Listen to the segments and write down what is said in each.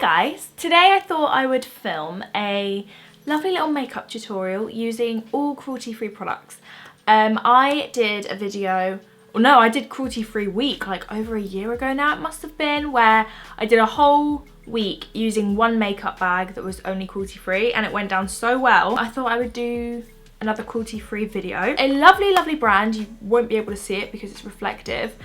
guys, today I thought I would film a lovely little makeup tutorial using all cruelty-free products. I did a video, well no, I did cruelty-free week like over a year ago now it must have been, where I did a whole week using one makeup bag that was only cruelty-free and it went down so well. I thought I would do another cruelty-free video. A lovely brand, you won't be able to see it because it's reflective,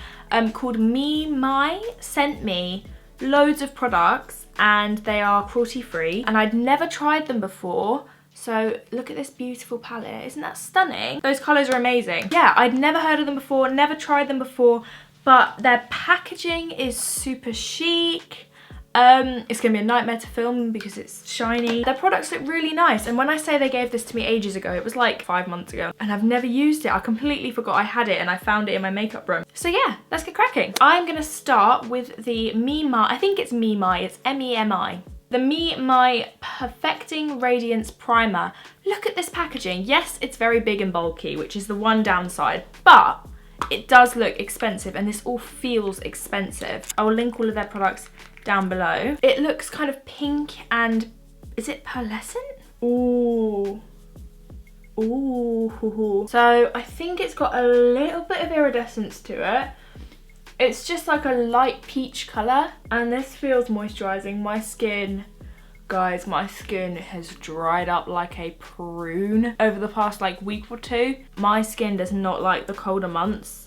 called My sent me loads of products and they are cruelty-free and I'd never tried them before. So look at this beautiful palette, isn't that stunning? Those colours are amazing. Yeah, I'd never heard of them before, never tried them before, but their packaging is super chic. It's gonna be a nightmare to film because it's shiny. Their products look really nice, and when I say they gave this to me ages ago, it was like 5 months ago, and I've never used it. I completely forgot I had it and I found it in my makeup room. So yeah, let's get cracking. I'm gonna start with the I think it's it's M-E-M-I. The My Perfecting Radiance Primer. Look at this packaging. Yes, it's very big and bulky, which is the one downside, but it does look expensive and this all feels expensive. I will link all of their products down below. It looks kind of pink and, is it pearlescent? Ooh. Ooh. So I think it's got a little bit of iridescence to it. It's just like a light peach colour and this feels moisturising. My skin, guys, my skin has dried up like a prune over the past like week or two. My skin does not like the colder months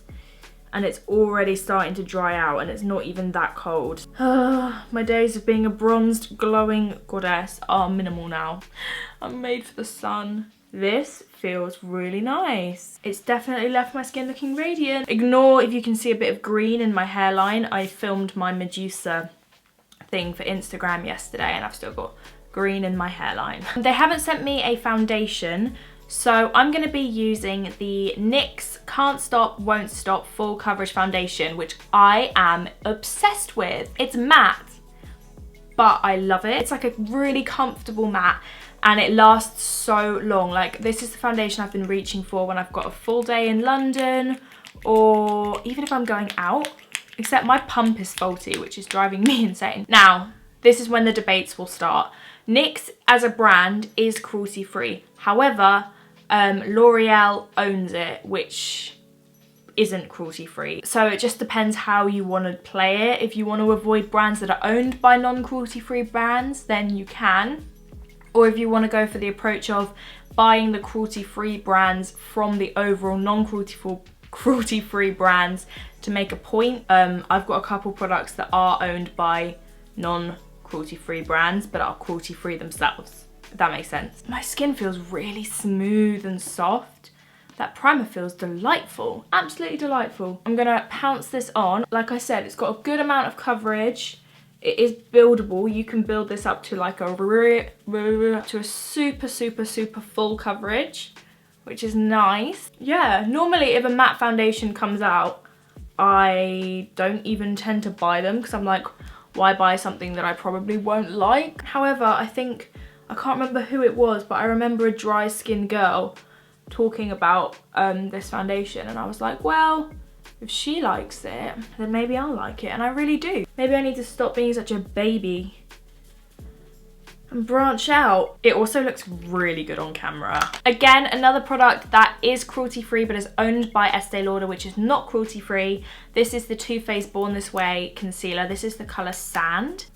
and it's already starting to dry out and it's not even that cold. My days of being a bronzed, glowing goddess are minimal now. I'm made for the sun. This feels really nice. It's definitely left my skin looking radiant. Ignore if you can see a bit of green in my hairline. I filmed my Medusa thing for Instagram yesterday and I've still got green in my hairline. They haven't sent me a foundation, so I'm going to be using the NYX Can't Stop, Won't Stop Full Coverage Foundation, which I am obsessed with. It's matte, but I love it. It's like a really comfortable matte and it lasts so long. Like, this is the foundation I've been reaching for when I've got a full day in London or even if I'm going out, except my pump is faulty, which is driving me insane. Now, this is when the debates will start. NYX as a brand is cruelty-free. However, L'Oreal owns it, which isn't cruelty-free. So it just depends how you want to play it. If you want to avoid brands that are owned by non-cruelty-free brands, then you can. Or if you want to go for the approach of buying the cruelty-free brands from the overall non-cruelty-free brands to make a point. I've got a couple products that are owned by non-cruelty-free brands but are cruelty-free themselves, if that makes sense. My skin feels really smooth and soft. That primer feels delightful, absolutely delightful. I'm gonna pounce this on. Like I said, it's got a good amount of coverage. It is buildable. You can build this up to like a super full coverage, which is nice. Yeah, normally if a matte foundation comes out, I don't even tend to buy them because I'm like, why buy something that I probably won't like? However, I can't remember who it was, but I remember a dry skin girl talking about this foundation and I was like, well, if she likes it, then maybe I'll like it, and I really do. Maybe I need to stop being such a baby and branch out. It also looks really good on camera. Again, another product that is cruelty-free but is owned by Estee Lauder, which is not cruelty-free. This is the Too Faced Born This Way concealer. This is the colour Sand.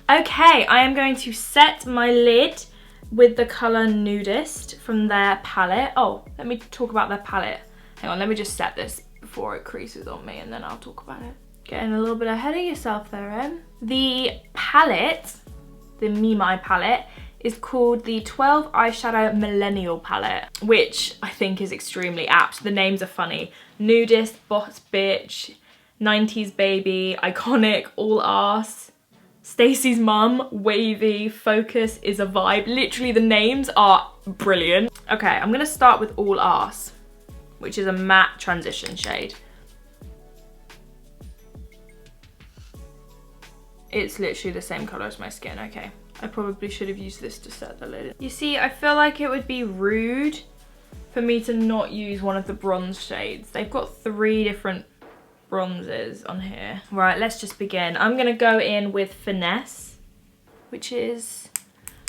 Okay, I am going to set my lid with the colour Nudist from their palette. Oh, let me talk about their palette. Hang on, let me just set this before it creases on me and then I'll talk about it. Getting a little bit ahead of yourself there, Em. The palette, the My palette, is called the 12 Eyeshadow Millennial Palette, which I think is extremely apt. The names are funny. Nudist, Boss Bitch, 90s Baby, Iconic, All Arse, Stacey's Mum, Wavy, Focus is a Vibe. Literally the names are brilliant. Okay, I'm gonna start with All Arse, which is a matte transition shade. It's literally the same colour as my skin, okay. I probably should have used this to set the lid. You see, I feel like it would be rude for me to not use one of the bronze shades. They've got 3 different bronzes on here. Right, let's just begin. I'm gonna go in with Finesse. which is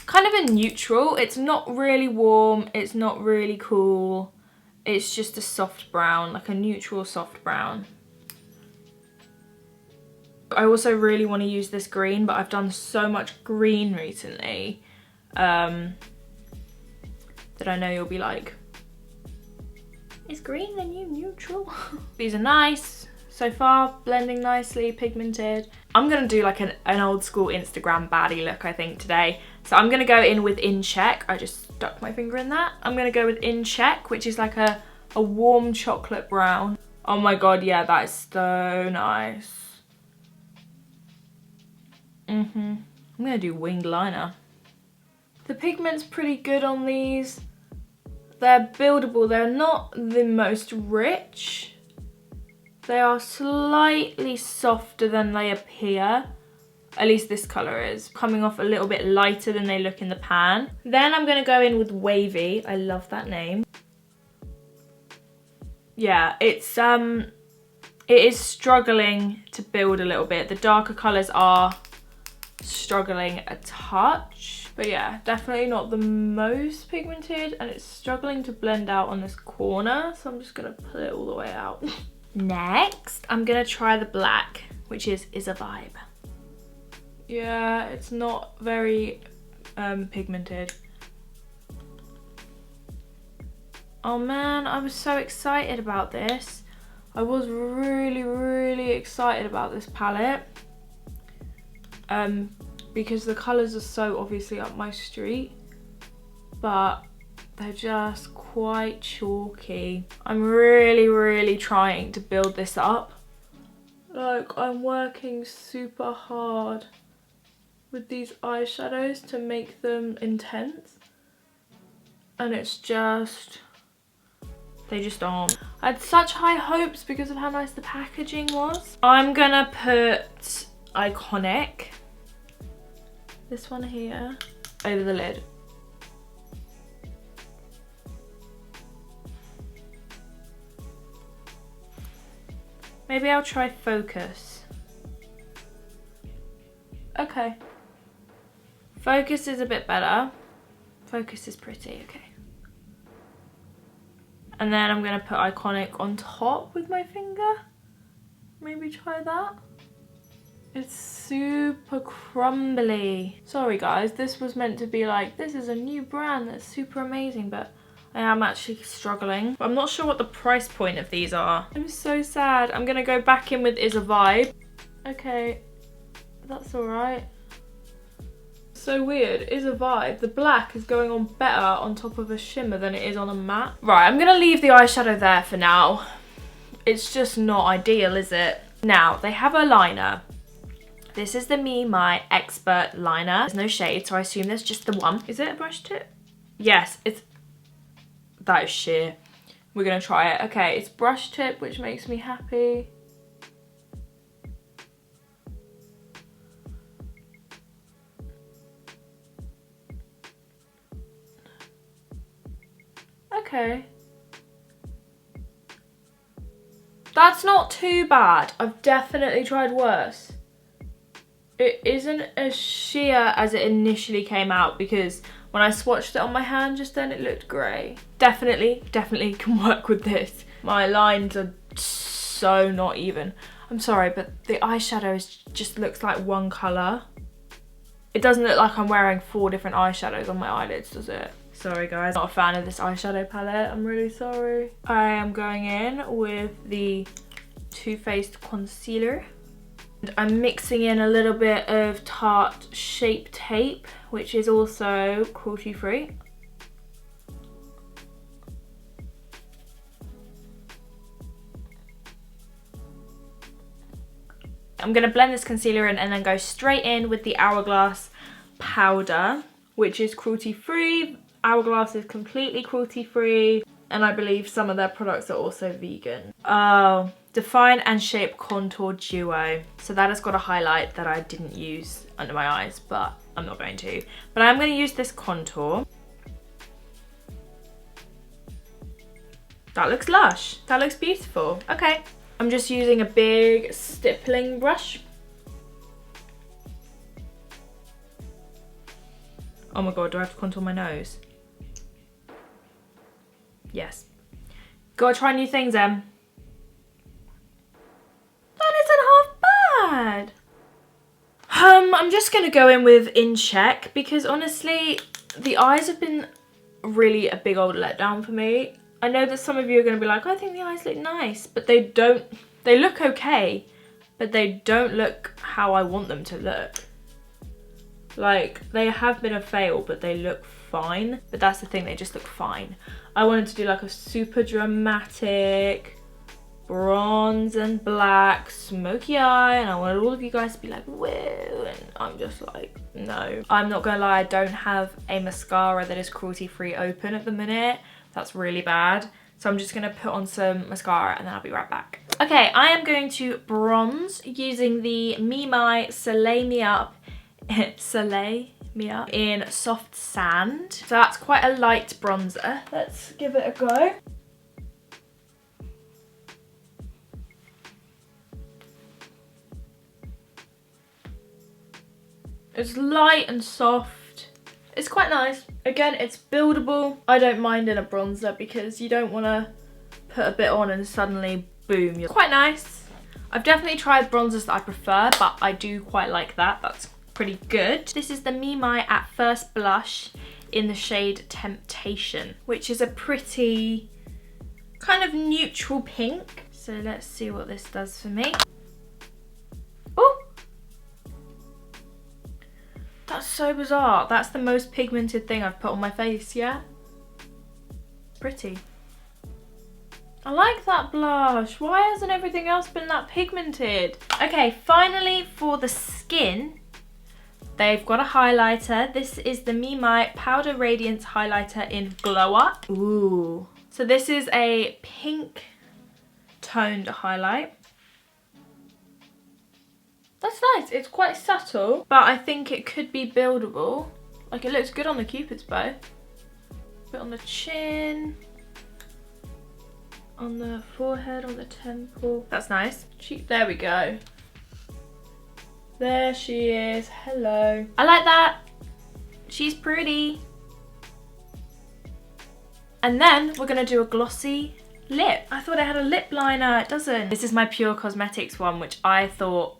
kind of a neutral. It's not really warm, it's not really cool. It's just a soft brown, like a neutral soft brown. I also really want to use this green, but I've done so much green recently that I know you'll be like, is green the new neutral? These are nice so far, blending nicely, pigmented. I'm gonna do like an old school Instagram baddie look, I think, today. So I'm gonna go in with In Check. I just stuck my finger in that. I'm gonna go with In Check, which is like a warm chocolate brown. Oh my god, yeah, that is so nice. I'm gonna do winged liner. The pigment's pretty good on these. They're buildable. They're not the most rich. They are slightly softer than they appear. At least this colour is. Coming off a little bit lighter than they look in the pan. Then I'm gonna go in with Wavy. I love that name. Yeah, it is struggling to build a little bit. The darker colours are struggling a touch, but yeah, definitely not the most pigmented, and it's struggling to blend out on this corner, so I'm just gonna pull it all the way out. Next, I'm gonna try the black, which is a Vibe. Yeah, it's not very pigmented. Oh man, I was so excited about this. I was really excited about this palette. Because the colours are so obviously up my street, but they're just quite chalky. I'm really trying to build this up. Like, I'm working super hard with these eyeshadows to make them intense, and it's just, they just aren't. I had such high hopes because of how nice the packaging was. I'm gonna put Iconic, this one here, over the lid. Maybe I'll try Focus. Okay. Focus is a bit better. Focus is pretty, okay. And then I'm gonna put Iconic on top with my finger. Maybe try that. It's super crumbly. Sorry guys, this was meant to be like, this is a new brand that's super amazing, but I am actually struggling. I'm not sure what the price point of these are. I'm so sad. I'm gonna go back in with Is a Vibe. Okay, that's all right. So weird, Is a Vibe. The black is going on better on top of a shimmer than it is on a matte. Right, I'm gonna leave the eyeshadow there for now. It's just not ideal, is it? Now, they have a liner. This is the Me My Expert liner. There's no shade, so I assume there's just the one. Is it a brush tip? Yes, that is sheer. We're gonna try it. Okay, it's brush tip, which makes me happy. Okay. That's not too bad. I've definitely tried worse. It isn't as sheer as it initially came out, because when I swatched it on my hand just then, it looked grey. Definitely can work with this. My lines are so not even. I'm sorry, but the eyeshadow just looks like one colour. It doesn't look like I'm wearing 4 different eyeshadows on my eyelids, does it? Sorry guys, not a fan of this eyeshadow palette. I'm really sorry. I am going in with the Too Faced concealer. I'm mixing in a little bit of Tarte Shape Tape, which is also cruelty-free. I'm going to blend this concealer in and then go straight in with the Hourglass powder, which is cruelty-free. Hourglass is completely cruelty-free, and I believe some of their products are also vegan. Oh, Define and Shape Contour Duo. So that has got a highlight that I didn't use under my eyes, but I'm not going to. But I'm going to use this contour. That looks lush. That looks beautiful. Okay. I'm just using a big stippling brush. Oh my god, do I have to contour my nose? Yes. Gotta try new things, Em. That isn't half bad. I'm just gonna go in with In Check because honestly, the eyes have been really a big old letdown for me. I know that some of you are gonna be like, I think the eyes look nice, but they don't. They look okay, but they don't look how I want them to look. Like, they have been a fail, but they look fine. But that's the thing, they just look fine. I wanted to do like a super dramatic bronze and black smoky eye, and I wanted all of you guys to be like, whoa, and I'm just like, no. I'm not gonna lie, I don't have a mascara that is cruelty-free open at the minute. That's really bad. So I'm just gonna put on some mascara and then I'll be right back. Okay, I am going to bronze using the Me My Soleil Me Up in Soft Sand. So that's quite a light bronzer. Let's give it a go. It's light and soft. It's quite nice. Again, it's buildable. I don't mind in a bronzer because you don't want to put a bit on and suddenly, boom. You're quite nice. I've definitely tried bronzers that I prefer, but I do quite like that. That's pretty good. This is the Me My At First Blush in the shade Temptation, which is a pretty kind of neutral pink. So let's see what this does for me. Oh! That's so bizarre. That's the most pigmented thing I've put on my face, yeah? Pretty. I like that blush. Why hasn't everything else been that pigmented? Okay, finally for the skin, they've got a highlighter. This is the Me My Powder Radiance Highlighter in Glow Up. Ooh. So this is a pink toned highlight. That's nice. It's quite subtle, but I think it could be buildable. Like, it looks good on the Cupid's bow. Bit on the chin, on the forehead, on the temple. That's nice. There we go. There she is. Hello. I like that. She's pretty. And then we're gonna do a glossy lip. I thought it had a lip liner. It doesn't. This is my Pure Cosmetics one, which I thought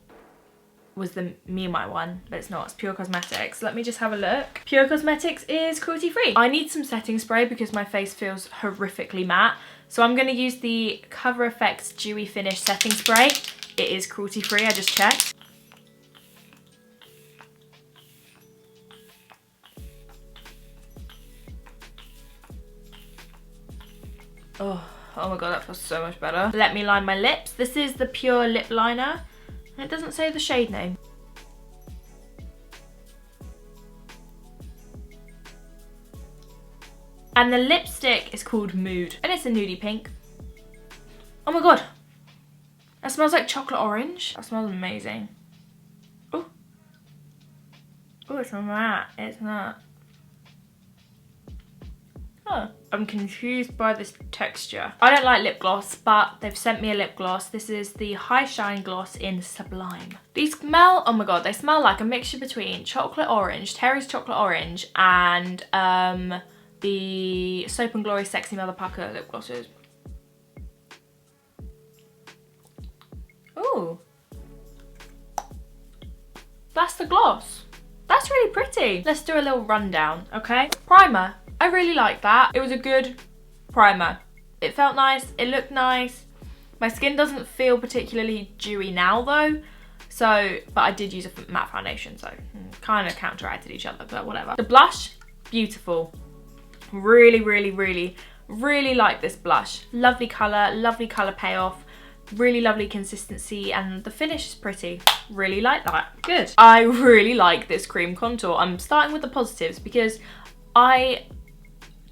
was the Me My one, but it's not. It's Pure Cosmetics. Let me just have a look. Pure Cosmetics is cruelty-free. I need some setting spray because my face feels horrifically matte. So I'm gonna use the Cover FX Dewy Finish Setting Spray. It is cruelty-free, I just checked. Oh my god, that feels so much better. Let me line my lips. This is the Pure Lip Liner. And it doesn't say the shade name. And the lipstick is called Mood. And it's a nudie pink. Oh my god. That smells like chocolate orange. That smells amazing. Oh. Oh, it's matte. It's not. Oh. I'm confused by this texture. I don't like lip gloss, but they've sent me a lip gloss. This is the High Shine Gloss in Sublime. These smell, oh my god, they smell like a mixture between chocolate orange, Terry's chocolate orange, and the Soap and Glory Sexy Mother Pucker lip glosses. Ooh. That's the gloss. That's really pretty. Let's do a little rundown, okay? Primer. I really like that. It was a good primer. It felt nice, it looked nice. My skin doesn't feel particularly dewy now though, so, but I did use a matte foundation, so kind of counteracted each other, but whatever. The blush, beautiful. Really, really, really, really like this blush. Lovely color payoff, really lovely consistency, and the finish is pretty. Really like that. Good. I really like this cream contour. I'm starting with the positives because I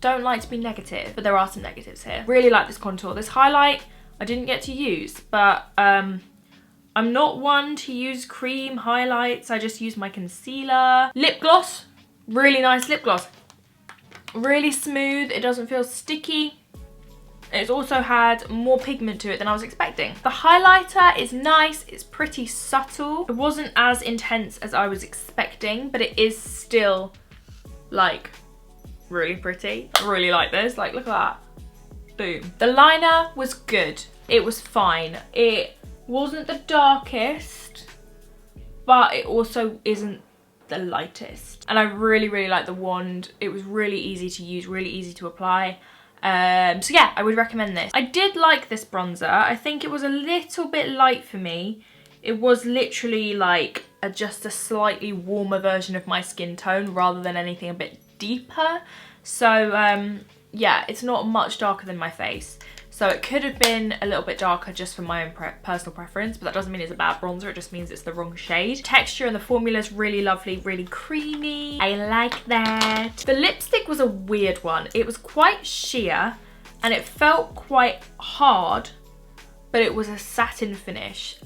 don't like to be negative, but there are some negatives here. Really like this contour. This highlight I didn't get to use, but I'm not one to use cream highlights. I just use my concealer. Lip gloss, really nice lip gloss. Really smooth, it doesn't feel sticky. It's also had more pigment to it than I was expecting. The highlighter is nice, it's pretty subtle. It wasn't as intense as I was expecting, but it is still like really pretty. I really like this. Like, look at that. Boom. The liner was good. It was fine. It wasn't the darkest, but it also isn't the lightest. And I really, really like the wand. It was really easy to use, really easy to apply. So yeah, I would recommend this. I did like this bronzer. I think it was a little bit light for me. It was literally like just a slightly warmer version of my skin tone rather than anything a bit deeper. So yeah, it's not much darker than my face. So it could have been a little bit darker just for my own personal preference, but that doesn't mean it's a bad bronzer, it just means it's the wrong shade. Texture and the formula is really lovely, really creamy. I like that. The lipstick was a weird one. It was quite sheer and it felt quite hard, but it was a satin finish.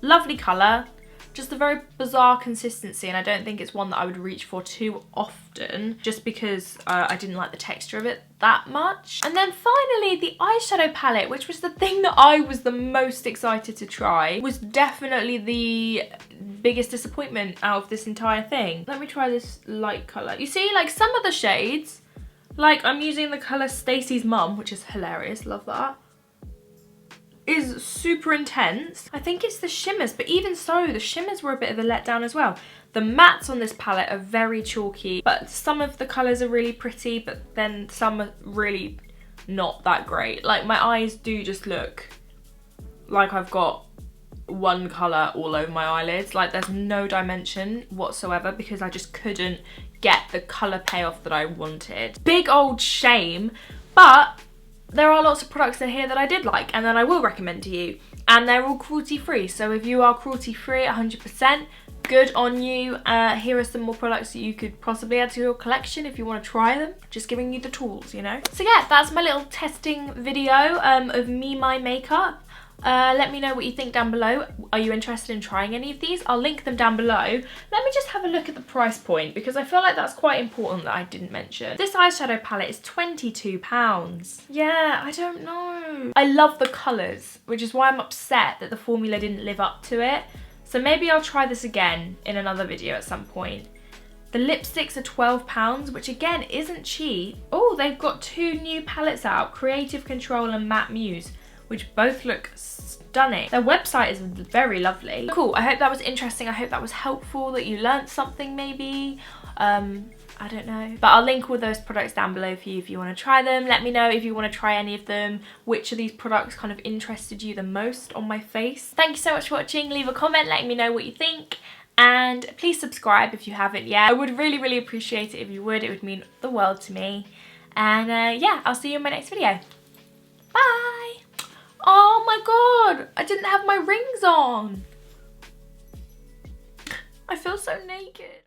Lovely colour, just a very bizarre consistency, and I don't think it's one that I would reach for too often just because I didn't like the texture of it that much. And then finally the eyeshadow palette, which was the thing that I was the most excited to try, was definitely the biggest disappointment out of this entire thing. Let me try this light colour. You see, like some of the shades, like I'm using the colour Stacey's Mum, which is hilarious, love that, is super intense. I think it's the shimmers, but even so, the shimmers were a bit of a letdown as well. The mattes on this palette are very chalky, but some of the colours are really pretty, but then some are really not that great. Like my eyes do just look like I've got one colour all over my eyelids. Like there's no dimension whatsoever because I just couldn't get the colour payoff that I wanted. Big old shame, but there are lots of products in here that I did like and that I will recommend to you, and they're all cruelty-free. So if you are cruelty-free 100%, good on you. Here are some more products that you could possibly add to your collection if you want to try them. Just giving you the tools, you know. So yeah, that's my little testing video of my makeup. Let me know what you think down below. Are you interested in trying any of these? I'll link them down below. Let me just have a look at the price point because I feel like that's quite important that I didn't mention. This eyeshadow palette is £22. Yeah, I don't know. I love the colours, which is why I'm upset that the formula didn't live up to it. So maybe I'll try this again in another video at some point. The lipsticks are £12, which again isn't cheap. Oh, they've got two new palettes out, Creative Control and Matte Muse, which both look stunning. Their website is very lovely. Cool, I hope that was interesting. I hope that was helpful, that you learnt something maybe. I don't know. But I'll link all those products down below for you if you want to try them. Let me know if you want to try any of them, which of these products kind of interested you the most on my face. Thank you so much for watching. Leave a comment letting me know what you think. And please subscribe if you haven't yet. I would really, really appreciate it if you would. It would mean the world to me. And yeah, I'll see you in my next video. Bye! Oh my god, I didn't have my rings on. I feel so naked.